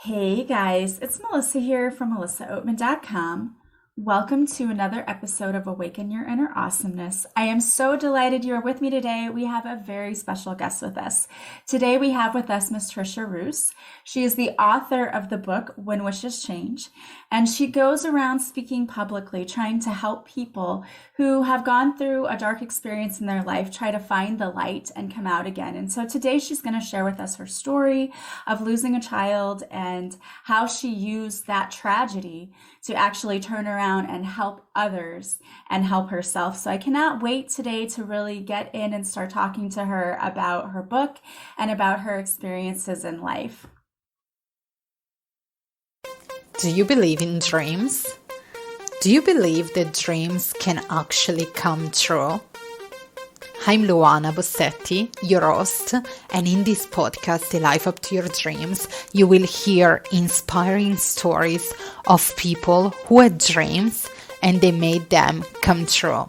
Hey guys, it's Melissa here from melissaoatman.com. Welcome to another episode of Awaken Your Inner Awesomeness. I am so delighted you are with me today. We have a very special guest with us. Today we have with us Miss Tricia Roos. She is the author of the book When Wishes Change, and she goes around speaking publicly, trying to help people who have gone through a dark experience in their life try to find the light and come out again. And so today she's going to share with us her story of losing a child and how she used that tragedy to actually turn around and help others and help herself. So I cannot wait today to really get in and start talking to her about her book and about her experiences in life. Do you believe in dreams? Do you believe that dreams can actually come true? I'm Luana Bossetti, your host, and in this podcast, A Life Up to Your Dreams, you will hear inspiring stories of people who had dreams and they made them come true.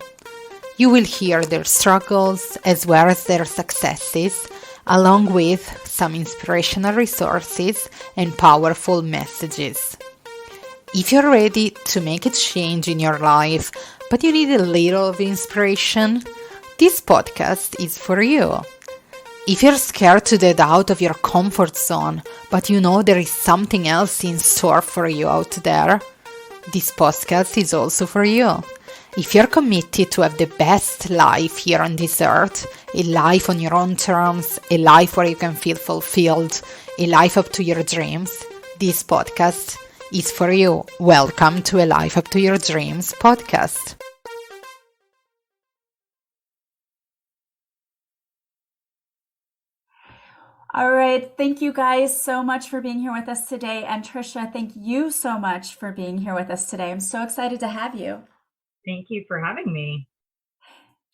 You will hear their struggles as well as their successes, along with some inspirational resources and powerful messages. If you're ready to make a change in your life, but you need a little of inspiration, this podcast is for you. If you're scared to get out of your comfort zone, but you know there is something else in store for you out there, this podcast is also for you. If you're committed to have the best life here on this earth, a life on your own terms, a life where you can feel fulfilled, a life up to your dreams, this podcast is for you. Welcome to A Life Up to Your Dreams podcast. All right. Thank you guys so much for being here with us today. And Tricia, thank you so much for being here with us today. I'm so excited to have you. Thank you for having me.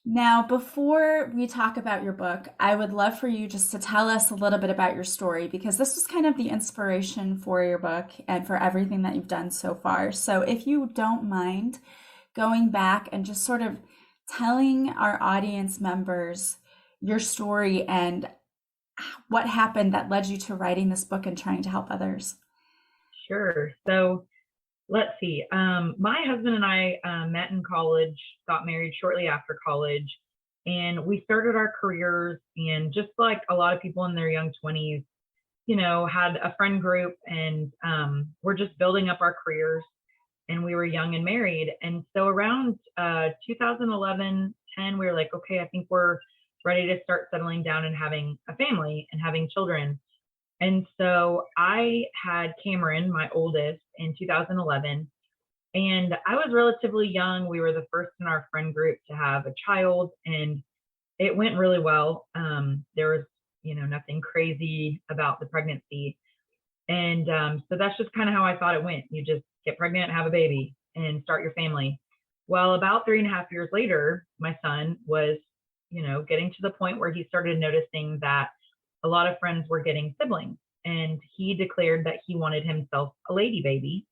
Now, before we talk about your book, I would love for you just to tell us a little bit about your story because this was kind of the inspiration for your book and for everything that you've done so far. So if you don't mind going back and just sort of telling our audience members your story and what happened that led you to writing this book and trying to help others. Sure. So let's see. My husband and I met in college, got married shortly after college, and we started our careers. And just like a lot of people in their young 20s, had a friend group and we're just building up our careers. And we were young and married. And so around 2011, 10, we were like, okay, I think we're ready to start settling down and having a family and having children. And so I had Cameron, my oldest, in 2011. And I was relatively young. We were the first in our friend group to have a child, and it went really well. There was, nothing crazy about the pregnancy. And so that's just kind of how I thought it went. You just get pregnant, have a baby, and start your family. Well, about 3.5 years later, my son was, getting to the point where he started noticing that a lot of friends were getting siblings. And he declared that he wanted himself a lady baby.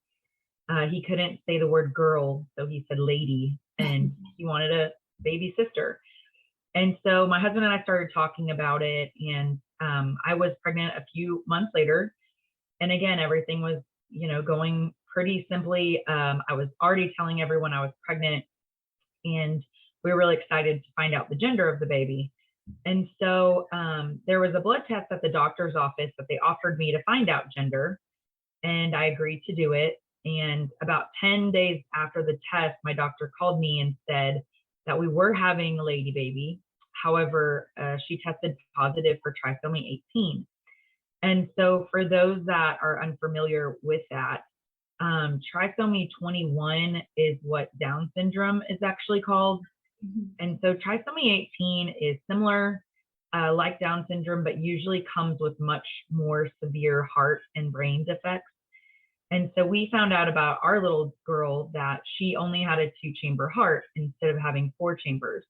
He couldn't say the word girl, so he said lady, and he wanted a baby sister. And so my husband and I started talking about it, and I was pregnant a few months later. And again, everything was, going pretty simply. I was already telling everyone I was pregnant, and we were really excited to find out the gender of the baby. And so there was a blood test at the doctor's office that they offered me to find out gender, and I agreed to do it. And about 10 days after the test, my doctor called me and said that we were having a lady baby. However, she tested positive for trisomy 18. And so for those that are unfamiliar with that, trisomy 21 is what Down syndrome is actually called. And so trisomy 18 is similar, like Down syndrome, but usually comes with much more severe heart and brain defects. And so we found out about our little girl that she only had a 2-chamber heart instead of having 4 chambers.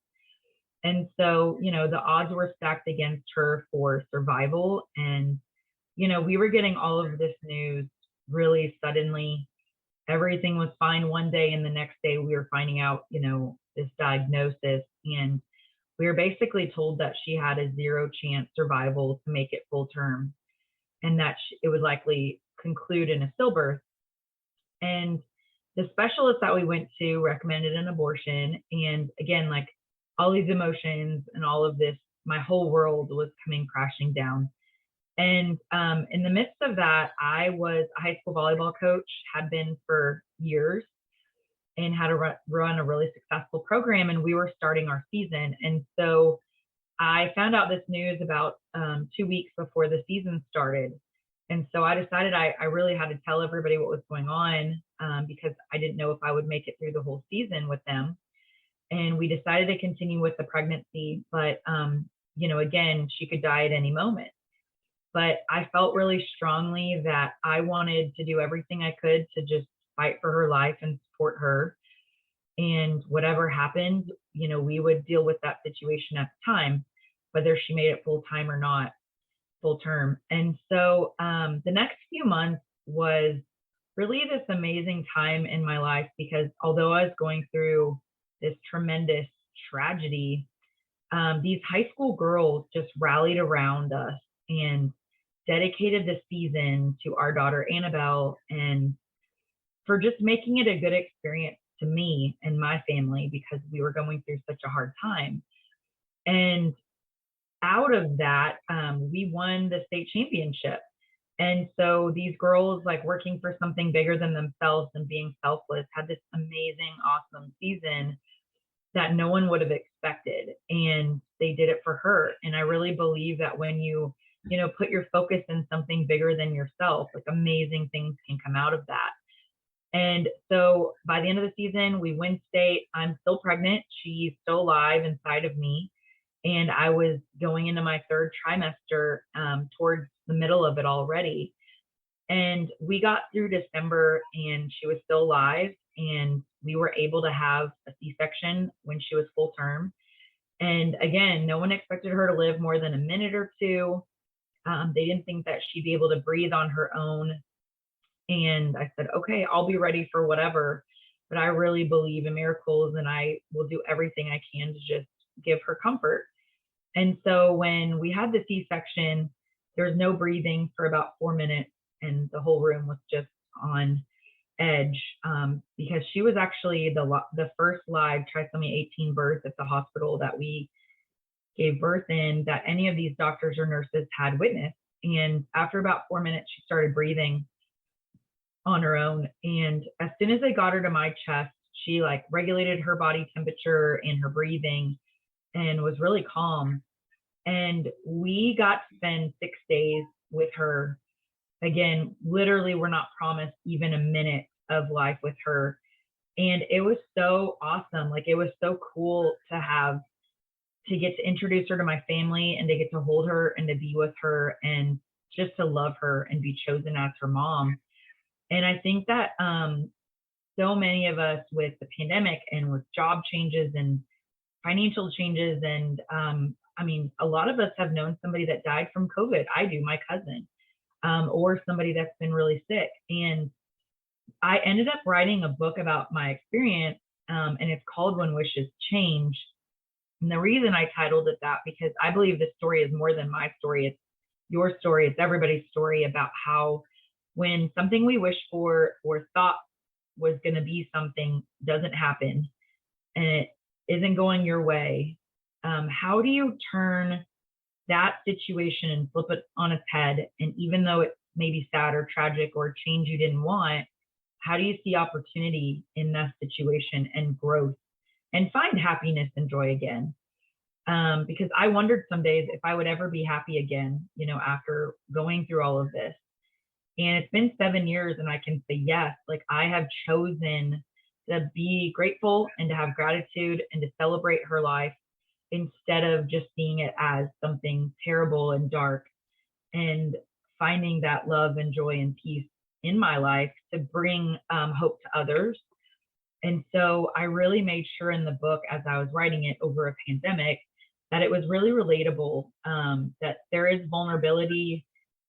And so, the odds were stacked against her for survival. And, we were getting all of this news really suddenly. Everything was fine one day, and the next day we were finding out, this diagnosis. And we were basically told that she had a 0 chance survival to make it full term, and that it would likely conclude in a stillbirth. And the specialist that we went to recommended an abortion. And again, like all these emotions and all of this, my whole world was coming crashing down. And in the midst of that, I was a high school volleyball coach, had been for years, and had to run a really successful program. And we were starting our season. And so I found out this news about 2 weeks before the season started. And so I decided I really had to tell everybody what was going on, because I didn't know if I would make it through the whole season with them. And we decided to continue with the pregnancy. But, again, she could die at any moment. But I felt really strongly that I wanted to do everything I could to just fight for her life and support her. And whatever happened, we would deal with that situation at the time, whether she made it full time or not, full term. And so the next few months was really this amazing time in my life, because although I was going through this tremendous tragedy, these high school girls just rallied around us and dedicated the season to our daughter, Anabelle, and for just making it a good experience to me and my family, because we were going through such a hard time. And out of that, we won the state championship. And so these girls, like working for something bigger than themselves and being selfless, had this amazing, awesome season that no one would have expected. And they did it for her. And I really believe that when you put your focus in something bigger than yourself, like amazing things can come out of that. And so by the end of the season, we win state. I'm still pregnant. She's still alive inside of me. And I was going into my third trimester, towards the middle of it already. And we got through December and she was still alive. And we were able to have a C-section when she was full term. And again, no one expected her to live more than a minute or two. They didn't think that she'd be able to breathe on her own. And I said, okay, I'll be ready for whatever. But I really believe in miracles, and I will do everything I can to just give her comfort. And so when we had the C-section, there was no breathing for about 4 minutes, and the whole room was just on edge, because she was actually the first live Trisomy 18 birth at the hospital that we gave birth in that any of these doctors or nurses had witnessed. And after about 4 minutes, she started breathing on her own. And as soon as they got her to my chest, she like regulated her body temperature and her breathing and was really calm. And we got to spend 6 days with her. Again, literally, we're not promised even a minute of life with her. And it was so awesome. Like, it was so cool to get to introduce her to my family and to get to hold her and to be with her and just to love her and be chosen as her mom. And I think that so many of us with the pandemic and with job changes and financial changes, and a lot of us have known somebody that died from COVID. I do, my cousin, or somebody that's been really sick. And I ended up writing a book about my experience, and it's called When Wishes Change. And the reason I titled it that, because I believe this story is more than my story. It's your story. It's everybody's story about how when something we wish for or thought was going to be something doesn't happen and it isn't going your way, how do you turn that situation and flip it on its head? And even though it's maybe sad or tragic or a change you didn't want, how do you see opportunity in that situation and growth and find happiness and joy again? Because I wondered some days if I would ever be happy again, after going through all of this. And it's been 7 years, and I can say, yes, like I have chosen to be grateful and to have gratitude and to celebrate her life instead of just seeing it as something terrible and dark, and finding that love and joy and peace in my life to bring hope to others. And so I really made sure in the book, as I was writing it over a pandemic, that it was really relatable, that there is vulnerability,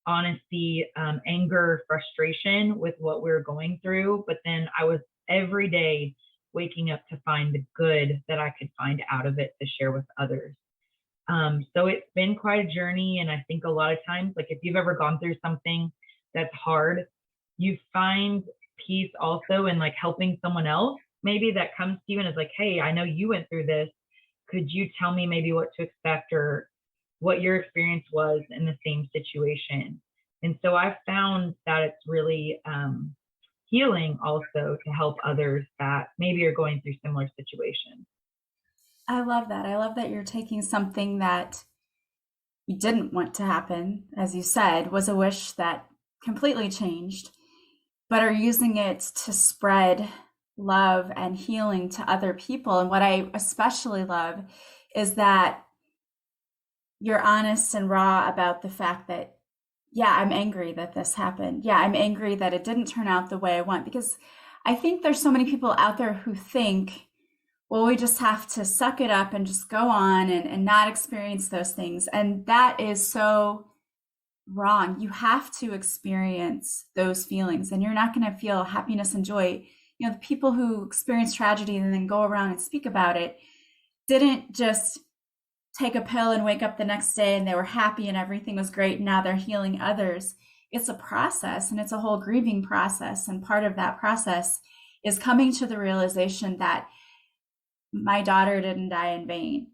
honesty, anger, frustration with what we were going through. But then I was every day waking up to find the good that I could find out of it to share with others. So it's been quite a journey. And I think a lot of times, like if you've ever gone through something that's hard, you find peace also in like helping someone else maybe that comes to you and is like, hey, I know you went through this. Could you tell me maybe what to expect or what your experience was in the same situation? And so I've found that it's really healing also to help others that maybe are going through similar situations. I love that. I love that you're taking something that you didn't want to happen, as you said, was a wish that completely changed, but are using it to spread love and healing to other people. And what I especially love is that you're honest and raw about the fact that, yeah, I'm angry that this happened. Yeah, I'm angry that it didn't turn out the way I want. Because I think there's so many people out there who think, well, we just have to suck it up and just go on and not experience those things. And that is so wrong. You have to experience those feelings, and you're not going to feel happiness and joy. You know, the people who experience tragedy and then go around and speak about it didn't just take a pill and wake up the next day and they were happy and everything was great. And now they're healing others. It's a process, and it's a whole grieving process. And part of that process is coming to the realization that my daughter didn't die in vain.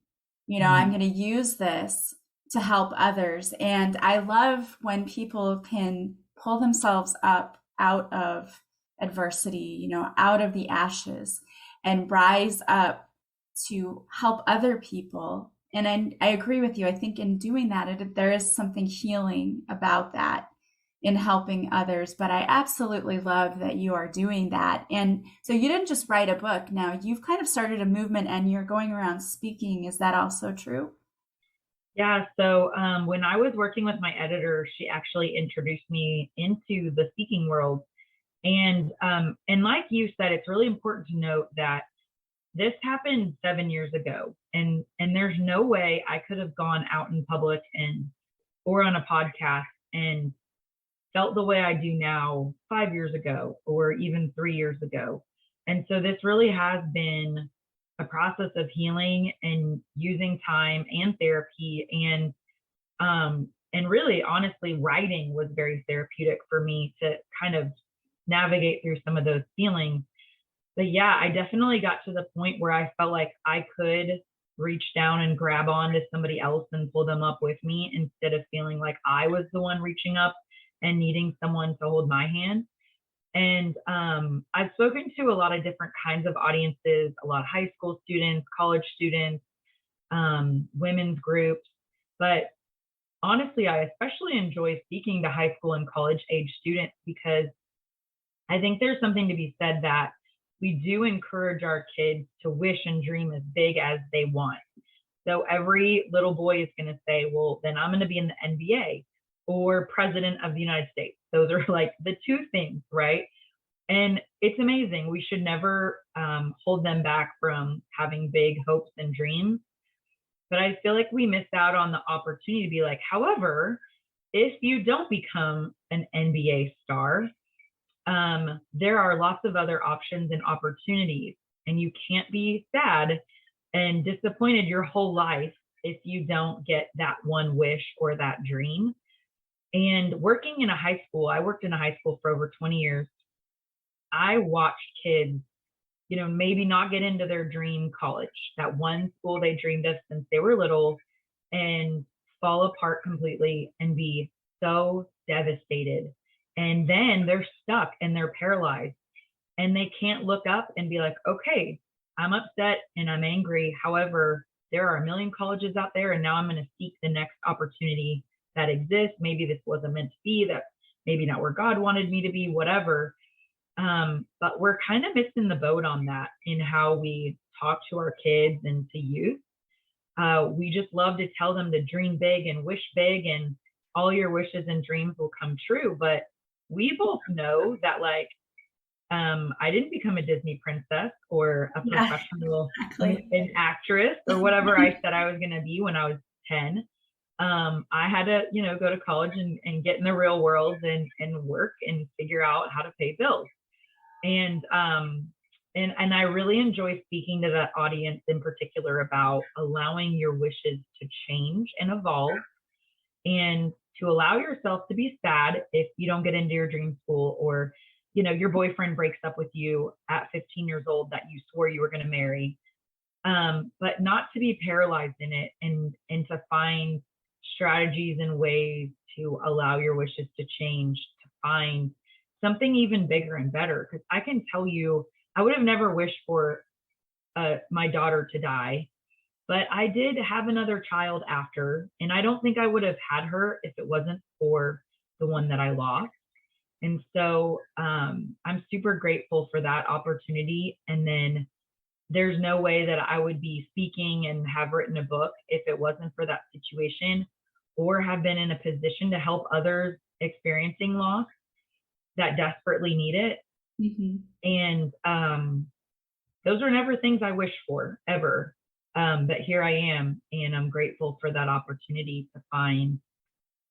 You know, I'm going to use this to help others. And I love when people can pull themselves up out of adversity, you know, out of the ashes and rise up to help other people. And I agree with you. I think in doing that, there is something healing about that in helping others. But I absolutely love that you are doing that. And so you didn't just write a book. Now you've kind of started a movement and you're going around speaking. Is that also true? Yeah. So when I was working with my editor, she actually introduced me into the speaking world. And like you said, it's really important to note that this happened 7 years ago, and there's no way I could have gone out in public or on a podcast and felt the way I do now 5 years ago or even 3 years ago. And so this really has been a process of healing and using time and therapy and really honestly writing was very therapeutic for me to kind of navigate through some of those feelings. But yeah, I definitely got to the point where I felt like I could reach down and grab on to somebody else and pull them up with me instead of feeling like I was the one reaching up and needing someone to hold my hand. And I've spoken to a lot of different kinds of audiences, a lot of high school students, college students, women's groups. But honestly, I especially enjoy speaking to high school and college age students because I think there's something to be said that we do encourage our kids to wish and dream as big as they want. So every little boy is going to say, well, then I'm going to be in the NBA or president of the United States. Those are like the two things, right? And it's amazing. We should never hold them back from having big hopes and dreams. But I feel like we miss out on the opportunity to be like, however, if you don't become an NBA star, there are lots of other options and opportunities, and you can't be sad and disappointed your whole life if you don't get that one wish or that dream. And working in a high school, I worked in a high school for over 20 years. I watched kids, you know, maybe not get into their dream college, that one school they dreamed of since they were little, and fall apart completely and be so devastated. And then they're stuck and they're paralyzed and they can't look up and be like, okay, I'm upset and I'm angry. However, there are a million colleges out there, and now I'm going to seek the next opportunity that exists. Maybe this wasn't meant to be, that maybe not where God wanted me to be, whatever. But we're kind of missing the boat on that in how we talk to our kids and to youth. We just love to tell them to dream big and wish big, and all your wishes and dreams will come true. But we both know that, like, I didn't become a Disney princess or a professional an actress or whatever I said I was going to be when I was 10. I had to, you know, go to college and get in the real world and work and figure out how to pay bills. And I really enjoy speaking to that audience in particular about allowing your wishes to change and evolve and to allow yourself to be sad if you don't get into your dream school, or, you know, your boyfriend breaks up with you at 15 years old that you swore you were going to marry. But not to be paralyzed in it, and to find strategies and ways to allow your wishes to change, to find something even bigger and better. Because I can tell you, I would have never wished for my daughter to die, but I did have another child after, and I don't think I would have had her if it wasn't for the one that I lost. And so I'm super grateful for that opportunity. And then there's no way that I would be speaking and have written a book if it wasn't for that situation, or have been in a position to help others experiencing loss that desperately need it. And those are never things I wish for, ever. But here I am, and I'm grateful for that opportunity to find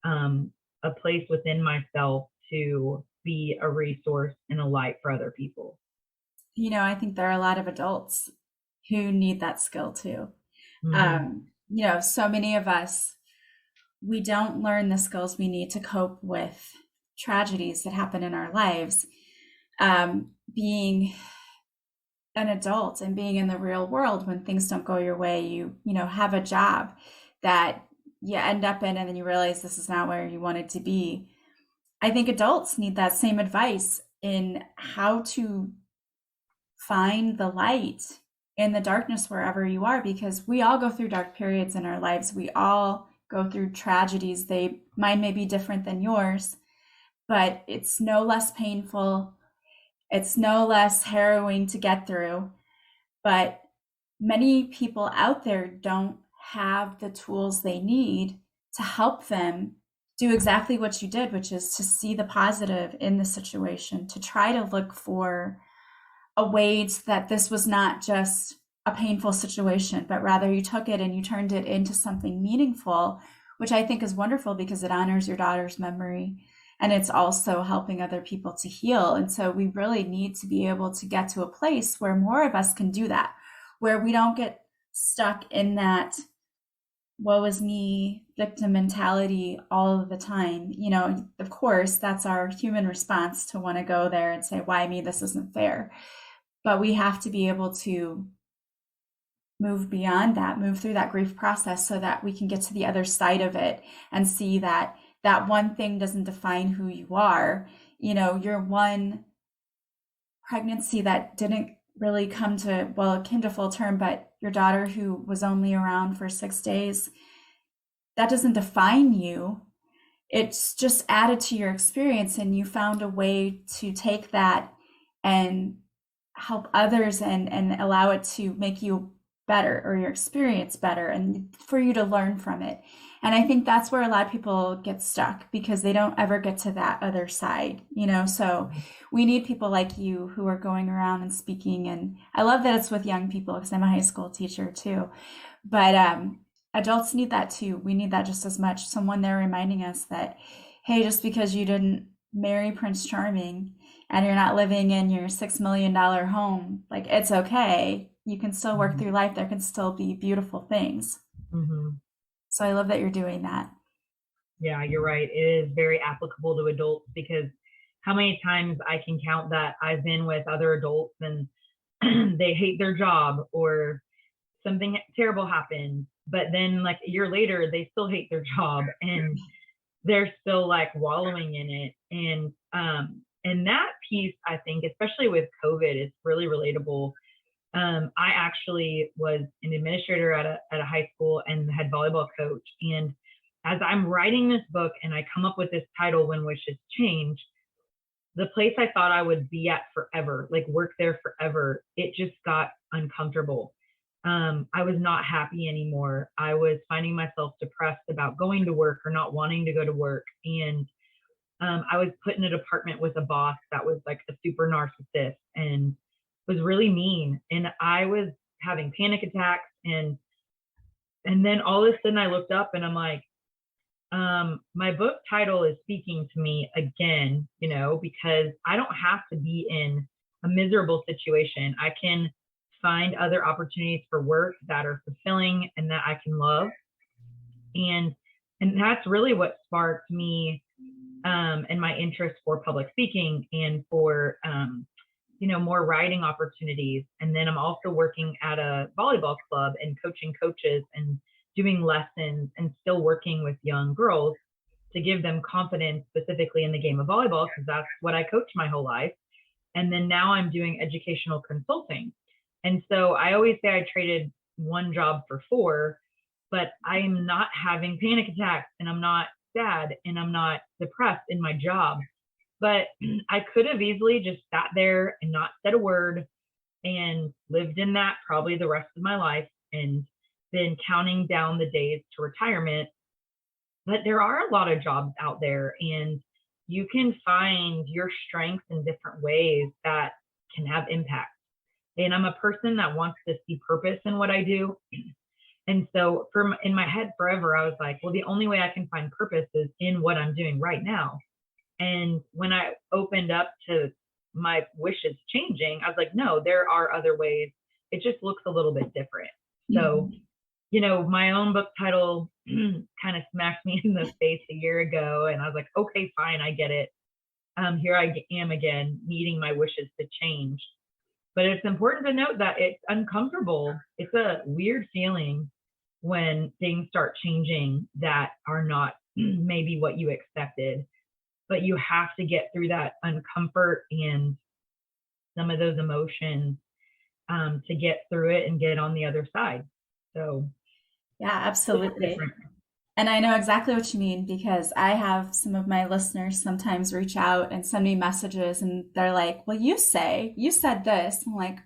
a place within myself to be a resource and a light for other people. You know, I think there are a lot of adults who need that skill too. You know, so many of us, we don't learn the skills we need to cope with tragedies that happen in our lives. Being an adult and being in the real world, when things don't go your way, you know, have a job that you end up in, and then you realize this is not where you wanted to be. I think adults need that same advice in how to find the light in the darkness wherever you are, because we all go through dark periods in our lives. We all go through tragedies. Mine may be different than yours, but it's no less painful. It's no less harrowing to get through. But many people out there don't have the tools they need to help them do exactly what you did, which is to see the positive in the situation, to try to look for a way that this was not just a painful situation, but rather you took it and you turned it into something meaningful, which I think is wonderful because it honors your daughter's memory, and it's also helping other people to heal. And so we really need to be able to get to a place where more of us can do that, where we don't get stuck in that woe is me victim mentality all of the time. You know, of course, that's our human response to want to go there and say, why me? This isn't fair. But we have to be able to move beyond that, move through that grief process so that we can get to the other side of it and see that that one thing doesn't define who you are. You know, your one pregnancy that didn't really come to, well, it came to full term, but your daughter who was only around for 6 days, that doesn't define you. It's just added to your experience, and you found a way to take that and help others and allow it to make you better, or your experience better, and for you to learn from it. And I think that's where a lot of people get stuck, because they don't ever get to that other side, you know. So we need people like you who are going around and speaking. And I love that it's with young people, because I'm a high school teacher too. But adults need that too. We need that just as much. Someone there reminding us that, hey, just because you didn't marry Prince Charming and you're not living in your $6 million home, like, it's okay. You can still work through life. There can still be beautiful things. So I love that you're doing that. Yeah, you're right. It is very applicable to adults, because how many times I can count that I've been with other adults and they hate their job, or something terrible happened, but then like a year later, they still hate their job and they're still like wallowing in it. And that piece, I think, especially with COVID, is really relatable. I actually was an administrator at a high school and head volleyball coach. And as I'm writing this book and I come up with this title, When Wishes Change, the place I thought I would be at forever, like work there forever, it just got uncomfortable. I was not happy anymore. I was finding myself depressed about going to work or not wanting to go to work. And I was put in a department with a boss that was like a super narcissist and was really mean. And I was having panic attacks. And then all of a sudden I looked up and I'm like, my book title is speaking to me again, you know, because I don't have to be in a miserable situation. I can find other opportunities for work that are fulfilling and that I can love. And And that's really what sparked me and my interest for public speaking and for more writing opportunities. And then I'm also working at a volleyball club and coaching coaches and doing lessons and still working with young girls to give them confidence specifically in the game of volleyball, because that's what I coached my whole life. And then now I'm doing educational consulting. And so I always say I traded one job for four, but I'm not having panic attacks and I'm not sad and I'm not depressed in my job. But I could have easily just sat there and not said a word and lived in that probably the rest of my life and been counting down the days to retirement. But there are a lot of jobs out there, and you can find your strengths in different ways that can have impact. And I'm a person that wants to see purpose in what I do. And so in my head forever, I was like, well, the only way I can find purpose is in what I'm doing right now. And when I opened up to my wishes changing, I was like, no, there are other ways. It just looks a little bit different. So, my own book title kind of smacked me in the face a year ago. And I was like, okay, fine, I get it. Here I am again, needing my wishes to change. But it's important to note that it's uncomfortable. It's a weird feeling when things start changing that are not maybe what you expected. But you have to get through that uncomfort and some of those emotions to get through it and get on the other side. So, yeah, absolutely. And I know exactly what you mean, because I have some of my listeners sometimes reach out and send me messages and they're like, well, you said this. I'm like,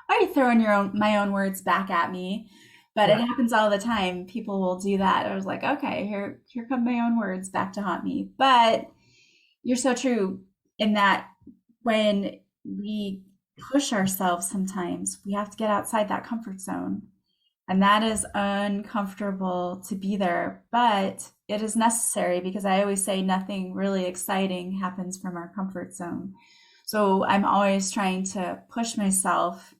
why are you throwing my own words back at me? But it happens all the time. People will do that. I was like, okay, here come my own words back to haunt me. But you're so true in that when we push ourselves sometimes, we have to get outside that comfort zone. And that is uncomfortable to be there, but it is necessary, because I always say nothing really exciting happens from our comfort zone. So I'm always trying to push myself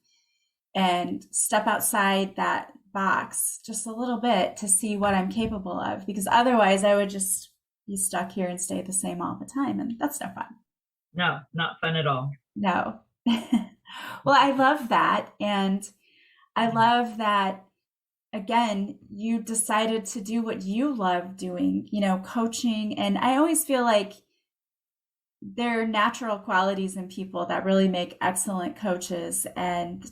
and step outside that box just a little bit to see what I'm capable of, because otherwise I would just be stuck here and stay the same all the time. And that's no fun. No, not fun at all. No. Well, I love that. And I love that, again, you decided to do what you love doing, coaching. And I always feel like there are natural qualities in people that really make excellent coaches, and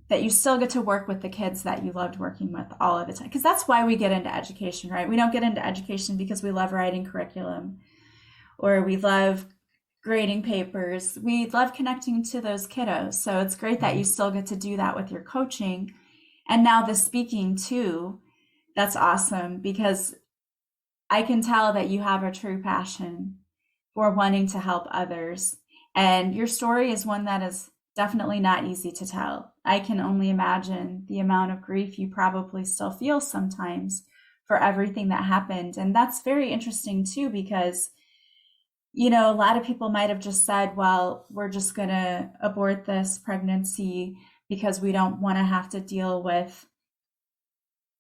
that you still get to work with the kids that you loved working with all of the time. Because that's why we get into education, right? We don't get into education because we love writing curriculum or we love grading papers. We love connecting to those kiddos. So it's great that you still get to do that with your coaching. And now the speaking too. That's awesome, because I can tell that you have a true passion for wanting to help others. And your story is one that is definitely not easy to tell. I can only imagine the amount of grief you probably still feel sometimes for everything that happened. And that's very interesting too, because, a lot of people might have just said, well, we're just going to abort this pregnancy because we don't want to have to deal with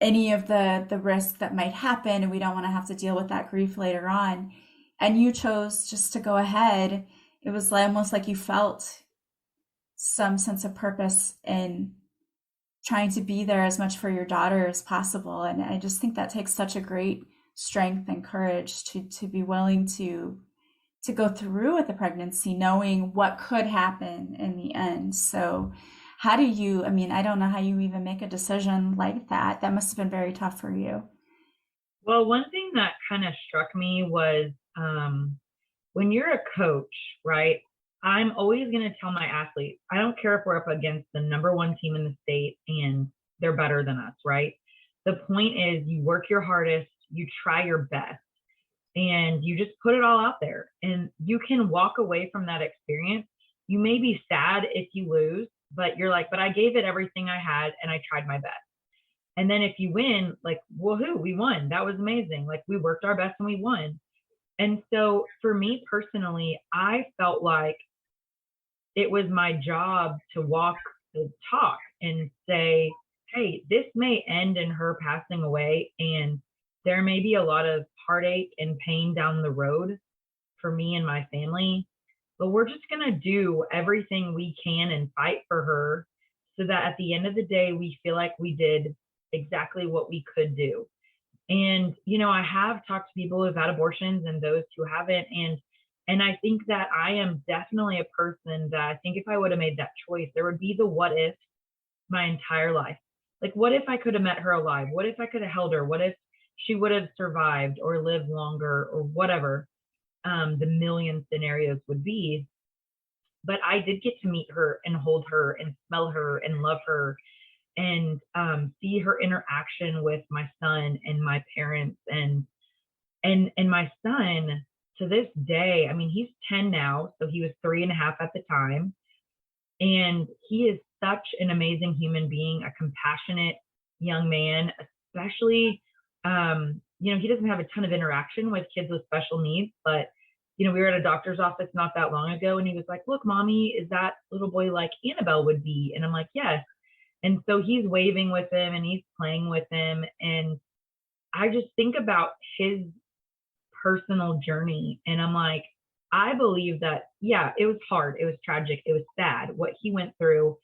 any of the risk that might happen, and we don't want to have to deal with that grief later on. And you chose just to go ahead. It was almost like you felt some sense of purpose in trying to be there as much for your daughter as possible. And I just think that takes such a great strength and courage to be willing to go through with the pregnancy, knowing what could happen in the end. So how do you, I don't know how you even make a decision like that. That must have been very tough for you. Well, one thing that kind of struck me was when you're a coach, right? I'm always going to tell my athletes, I don't care if we're up against the number one team in the state and they're better than us, right? The point is you work your hardest, you try your best, and you just put it all out there. And you can walk away from that experience. You may be sad if you lose, but you're like, but I gave it everything I had and I tried my best. And then if you win, like, woohoo, we won. That was amazing. Like, we worked our best and we won. And so for me personally, I felt like it was my job to walk the talk and say, hey, this may end in her passing away, and there may be a lot of heartache and pain down the road for me and my family, but we're just going to do everything we can and fight for her so that at the end of the day, we feel like we did exactly what we could do. And, I have talked to people who've had abortions and those who haven't. And I think that I am definitely a person that I think if I would have made that choice, there would be the what if my entire life. Like, what if I could have met her alive? What if I could have held her? What if she would have survived or lived longer or whatever the million scenarios would be? But I did get to meet her and hold her and smell her and love her and see her interaction with my son and my parents and my son to this day. I mean, he's 10 now, so he was 3.5 at the time. And he is such an amazing human being, a compassionate young man, especially, he doesn't have a ton of interaction with kids with special needs, but, we were at a doctor's office not that long ago, and he was like, look, mommy, is that little boy like Anabelle would be? And I'm like, yes. And so he's waving with him and he's playing with him. And I just think about his personal journey. And I'm like, I believe that, yeah, it was hard. It was tragic. It was sad what he went through.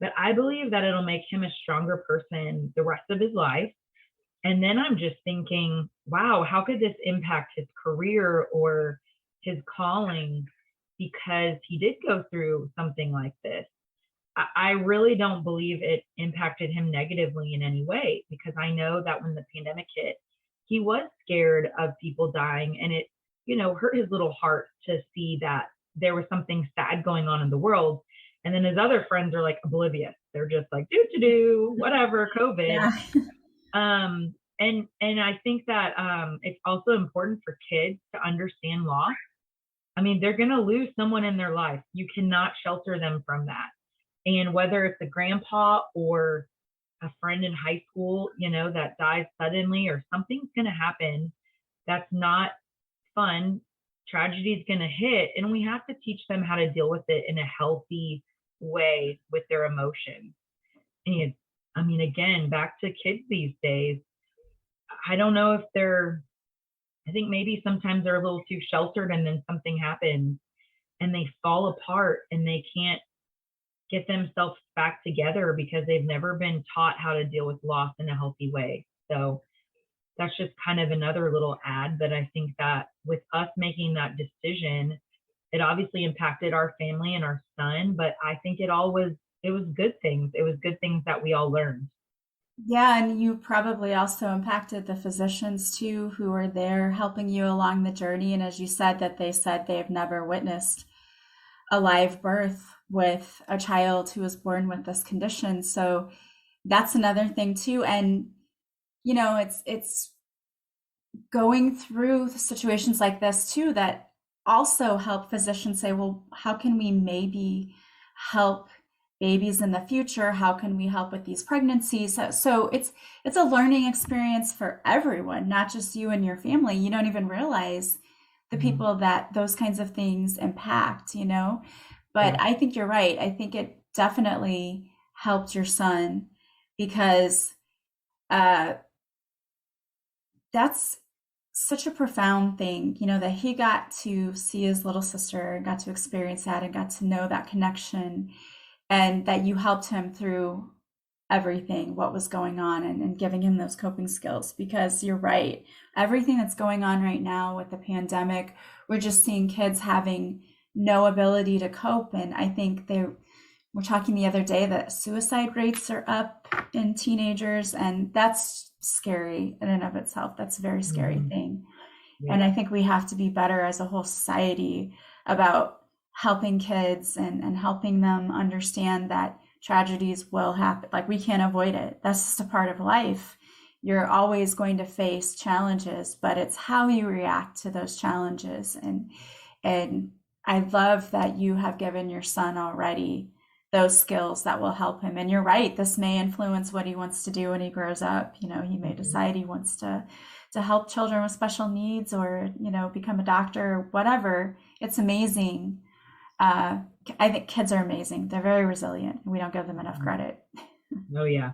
But I believe that it'll make him a stronger person the rest of his life. And then I'm just thinking, wow, how could this impact his career or his calling because he did go through something like this? I really don't believe it impacted him negatively in any way, because I know that when the pandemic hit, he was scared of people dying, and it, hurt his little heart to see that there was something sad going on in the world. And then his other friends are like oblivious. They're just like, whatever, COVID. Yeah. And I think that it's also important for kids to understand loss. I mean, they're going to lose someone in their life. You cannot shelter them from that. And whether it's a grandpa or a friend in high school, that dies suddenly, or something's going to happen that's not fun, tragedy is going to hit. And we have to teach them how to deal with it in a healthy way with their emotions. And I mean, again, back to kids these days, I don't know if I think maybe sometimes they're a little too sheltered, and then something happens and they fall apart and they can't get themselves back together because they've never been taught how to deal with loss in a healthy way. So that's just kind of another little ad. But I think that with us making that decision, it obviously impacted our family and our son, but I think it was good things. It was good things that we all learned. Yeah, and you probably also impacted the physicians too, who were there helping you along the journey. And as you said, that they said they have never witnessed a live birth with a child who was born with this condition. So that's another thing too. And, it's going through situations like this too that also help physicians say, well, how can we maybe help babies in the future? How can we help with these pregnancies? So it's a learning experience for everyone, not just you and your family. You don't even realize the people that those kinds of things impact, But yeah. I think you're right. I think it definitely helped your son, because that's such a profound thing, that he got to see his little sister, got to experience that, and got to know that connection, and that you helped him through everything, what was going on, and giving him those coping skills. Because you're right, everything that's going on right now with the pandemic, we're just seeing kids having no ability to cope. And I think we're talking the other day that suicide rates are up in teenagers, and that's scary in and of itself. That's a very scary thing. Yeah. And I think we have to be better as a whole society about helping kids and helping them understand that tragedies will happen. Like, we can't avoid it. That's just a part of life. You're always going to face challenges, but it's how you react to those challenges. And I love that you have given your son already those skills that will help him. And you're right, this may influence what he wants to do when he grows up. He may decide he wants to help children with special needs, or, become a doctor or whatever. It's amazing. I think kids are amazing. They're very resilient. We don't give them enough credit. Oh, yeah.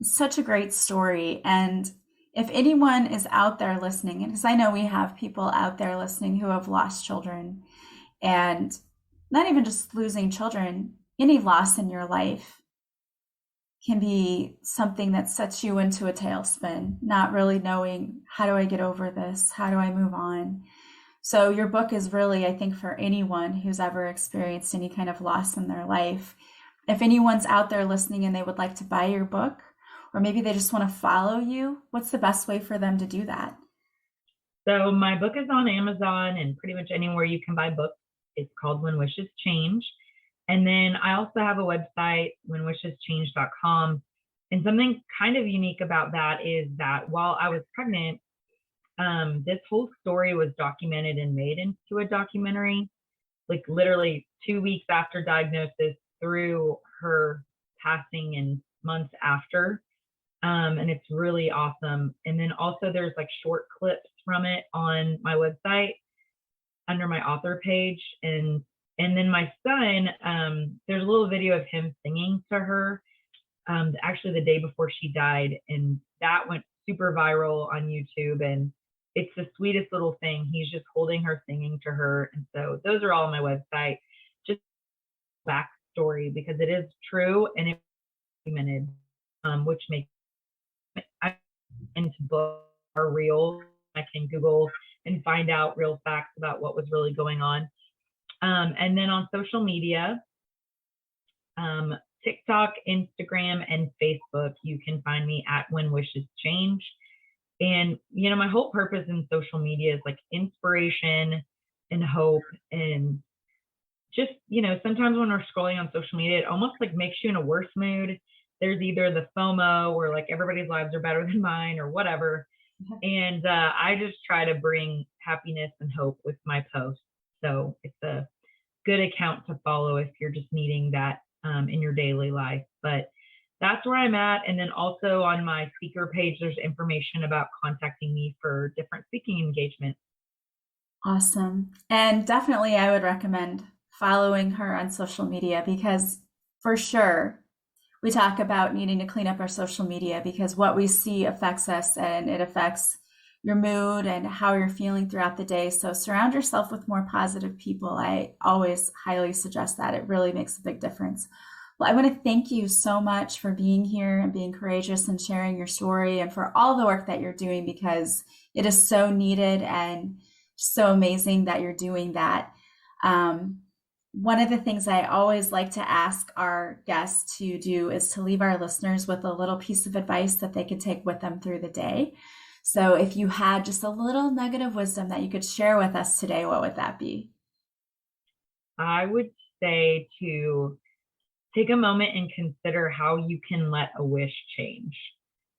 Such a great story. And, if anyone is out there listening, and because I know we have people out there listening who have lost children, and not even just losing children, any loss in your life can be something that sets you into a tailspin, not really knowing, how do I get over this? How do I move on? So your book is really, I think, for anyone who's ever experienced any kind of loss in their life. If anyone's out there listening and they would like to buy your book, or maybe they just want to follow you, what's the best way for them to do that? So my book is on Amazon and pretty much anywhere you can buy books. It's called When Wishes Change. And then I also have a website, whenwisheschange.com. And something kind of unique about that is that while I was pregnant, this whole story was documented and made into a documentary, like literally 2 weeks after diagnosis through her passing and months after. And it's really awesome. And then also there's like short clips from it on my website under my author page. And then my son, there's a little video of him singing to her, actually the day before she died. And that went super viral on YouTube. And it's the sweetest little thing. He's just holding her, singing to her. And so those are all on my website. Just backstory, because it is true and it's documented, which makes into books are real. I can Google and find out real facts about what was really going on. And then on social media, TikTok, Instagram, and Facebook, you can find me at When Wishes Change. And, you know, my whole purpose in social media is like inspiration and hope. And just, you know, sometimes when we're scrolling on social media, it almost like makes you in a worse mood. There's either the FOMO or like everybody's lives are better than mine or whatever. And I just try to bring happiness and hope with my posts. So it's a good account to follow if you're just needing that in your daily life. But that's where I'm at. And then also on my speaker page, there's information about contacting me for different speaking engagements. Awesome. And definitely I would recommend following her on social media, because for sure we talk about needing to clean up our social media, because what we see affects us and it affects your mood and how you're feeling throughout the day. So surround yourself with more positive people. I always highly suggest that. It really makes a big difference. Well, I want to thank you so much for being here and being courageous and sharing your story, and for all the work that you're doing, because it is so needed and so amazing that you're doing that. One of the things I always like to ask our guests to do is to leave our listeners with a little piece of advice that they could take with them through the day. So if you had just a little nugget of wisdom that you could share with us today, what would that be? I would say to take a moment and consider how you can let a wish change.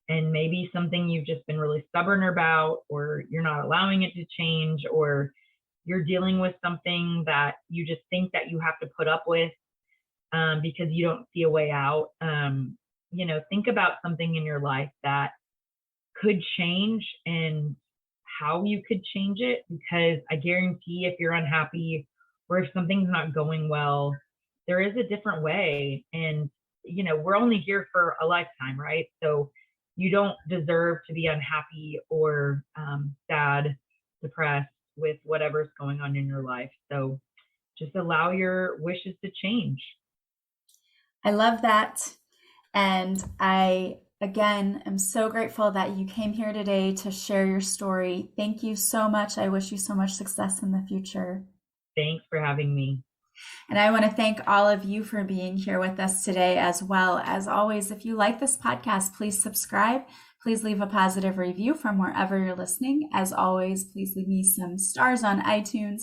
And maybe something you've just been really stubborn about, or you're not allowing it to change, or you're dealing with something that you just think that you have to put up with because you don't see a way out. You know, think about something in your life that could change and how you could change it, because I guarantee if you're unhappy or if something's not going well, there is a different way. And, you know, we're only here for a lifetime, right? So you don't deserve to be unhappy or sad, depressed with whatever's going on in your life. So just allow your wishes to change. I love that. And I, again, am so grateful that you came here today to share your story. Thank you so much. I wish you so much success in the future. Thanks for having me. And I want to thank all of you for being here with us today as well. As always, if you like this podcast, please subscribe. Please leave a positive review from wherever you're listening. As always, please leave me some stars on iTunes.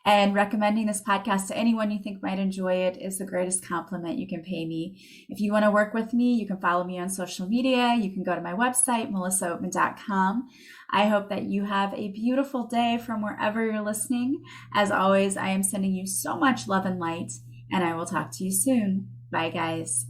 And recommending this podcast to anyone you think might enjoy it is the greatest compliment you can pay me. If you want to work with me, you can follow me on social media. You can go to my website, melissaoatman.com. I hope that you have a beautiful day from wherever you're listening. As always, I am sending you so much love and light, and I will talk to you soon. Bye, guys.